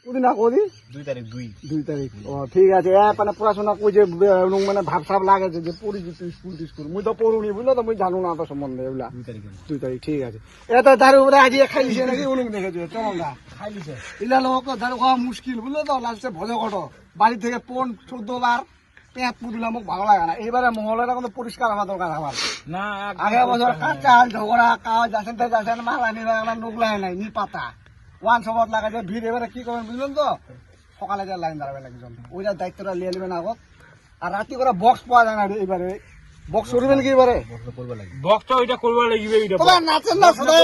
কোনদিন না কদি 2 তারিখ ও ঠিক আছে মানে পড়াশোনা কই যে মানে ভাব সাব লাগে যে পড়ি স্কুল মুই তো পড়ুনি বুঝলো তো মুই জানো না তো সম্বন্ধে এগুলা 2 তারিখ ঠিক আছে এটা দারু ওরা আজ খাইছে নাকি উনুন দেখেছে চলো না খাইছে ইলা লোক দারু খাওয়া মুশকিল বুঝলো তো লাস্টে ভজ কটো বাড়ি থেকে 14 বার পেঁয়াজ পুদিলাম মোক ভালো লাগে না এইবারে মহলের এখন পরিষ্কার হওয়া দরকার আমার না আগে বছর কাঁচাল ঝগড়া কাজ যাচ্ছেন মালানি নোগলাই নাই নি পাতা ওয়ান সবত লাগাইছে ভিড় এবারে কি করবেন বুঝলেন তো সকালে যা লাইন দাঁড়াবে একজন ওইটার দায়িত্বটা লিয়ে নেবেন আগত আর রাতি করে বক্স পাওয়া যায় না এবারে বক্স করবেন কি এবারে বক্সটা ওইটা করবা লাগবে তোমার নাচেন না সদাই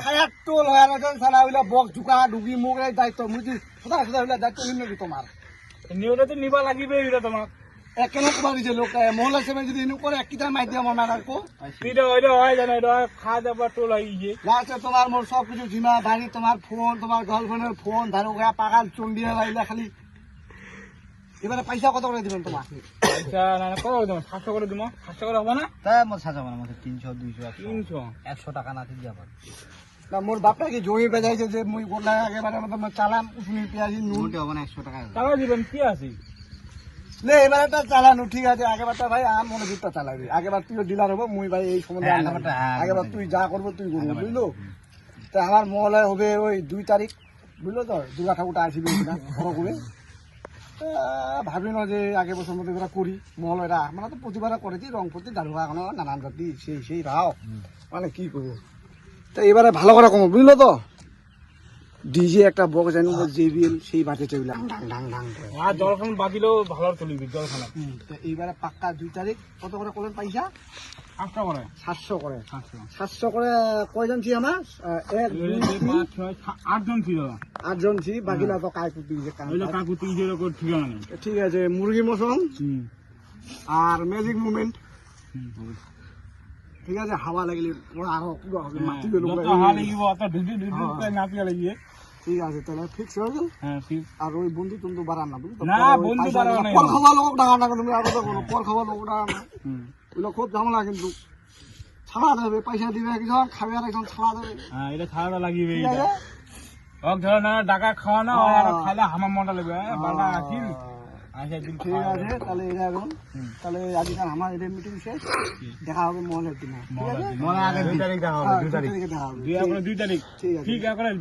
খায়ার টোল হয়ে গেছে সালা ওইলা বক্স ঢুকা ঢুকি মুখ দায়িত্ব মুজি সদা ওইলা দায়িত্ব নিবি তোমার নিওটা তো নিবা লাগবে এটা তোমার কেন কবা দিছে লোক মহলা সেবে যদি এনে করে কিটা মাই দিয়া মনা রাখো এটা ওইটা হয় জানা এটা খাওয়া দাওয়া টোল লাগিয়ে লাস্টে তোমার মোর সব কিছু জিমা বাড়ি তোমার ফোন তোমার গার্লফ্রেন্ডের ফোন ধারো গা পাগাল চন্ডিয়া লাইলা খালি এবারে পয়সা কত করে দিবেন তোমার পয়সা না কত দেব 700 করে দিমু 700 করে হবে না তাই মোর সাজাবো না আমাদের 300 200 100 টাকা না দিয়ে যাবে না মোর বাপটা কি জমি বেজাইছে যে মুই গোলা একেবারে মত চালান উসুনি পেঁয়াজি নুন হবে না 100 টাকা টাকা দিবেন কি আছে নে এবারটা চালানো ঠিক আছে আগেবারটা ভাই আম মনে ভিতটা চালাবি আগেবার তুই ডিলার হবো মুই ভাই এই সম্বন্ধে আগেবার তুই যা করবো তুই করবো বুঝলো তো আমার মহলে হবে ওই 2 তারিখ বুঝলো তো দুর্গা ঠাকুরটা আসবি না বড় করে ভাবি না যে আগে বছর মধ্যে ওরা করি মহল এরা মানে তো প্রতিবার করেছি রংপতি দারুয়া এখনো নানান জাতি সেই রাও মানে কি করবো তো এবারে ভালো করে কমো বুঝলো তো ডিজে একটা বক্স জানি জেবিএল সেই বাজেছে ডাং ডাং ডাং আর জলখান বাজিলেও ভালো চলবে জলখানা এইবারে পাক্কা 2 তারিখ কত করে করলেন পয়সা 800 করে 700 করে 700 করে কয়জন ছি আমার 1 2 3 8 জন ছিল 8 জন ছি বাকিলা তো কাকুতি যে কাকুতি যে করে ঠিকানা নেই ঠিক আছে মুরগি মশন আর ম্যাজিক মুভমেন্ট ঠিক আছে হাওয়া লাগলে ওরা আরো পুরো হবে মাটি হাওয়া লাগিব অত ঢুকি নাপিয়া লাগিয়ে ঠিক আছে তাহলে ফিক্স হয়ে গেল হ্যাঁ ঠিক আর ওই বন্ধু তুমি বাড়ান না বুঝলি না বন্ধু বাড়ানো না পর খাওয়া লোক ডাঙা না তুমি আগে তো করো পর খাওয়া লোক ডাঙা না ওগুলো খুব ঝামেলা কিন্তু ছাড়া দেবে পয়সা দিবে একজন খাবে আর একজন ছাড়া দেবে হ্যাঁ এটা ছাড়া লাগিবে এটা ওক ধর না টাকা খাওয়া না আর খাইলে হামাম মন্ডা লাগবে বাড়া আছিল আচ্ছা ঠিক আছে তাহলে এটা এখন তাহলে আজকে আমার এদের মিটিং শেষ দেখা হবে মহলের দিনে মনে আগে 2 তারিখ দেখা হবে 2 তারিখ দেখা হবে 2 তারিখ ঠিক আছে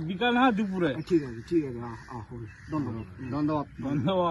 বিকাল না দুপুরে ঠিক আছে ধন্যবাদ ধন্যবাদ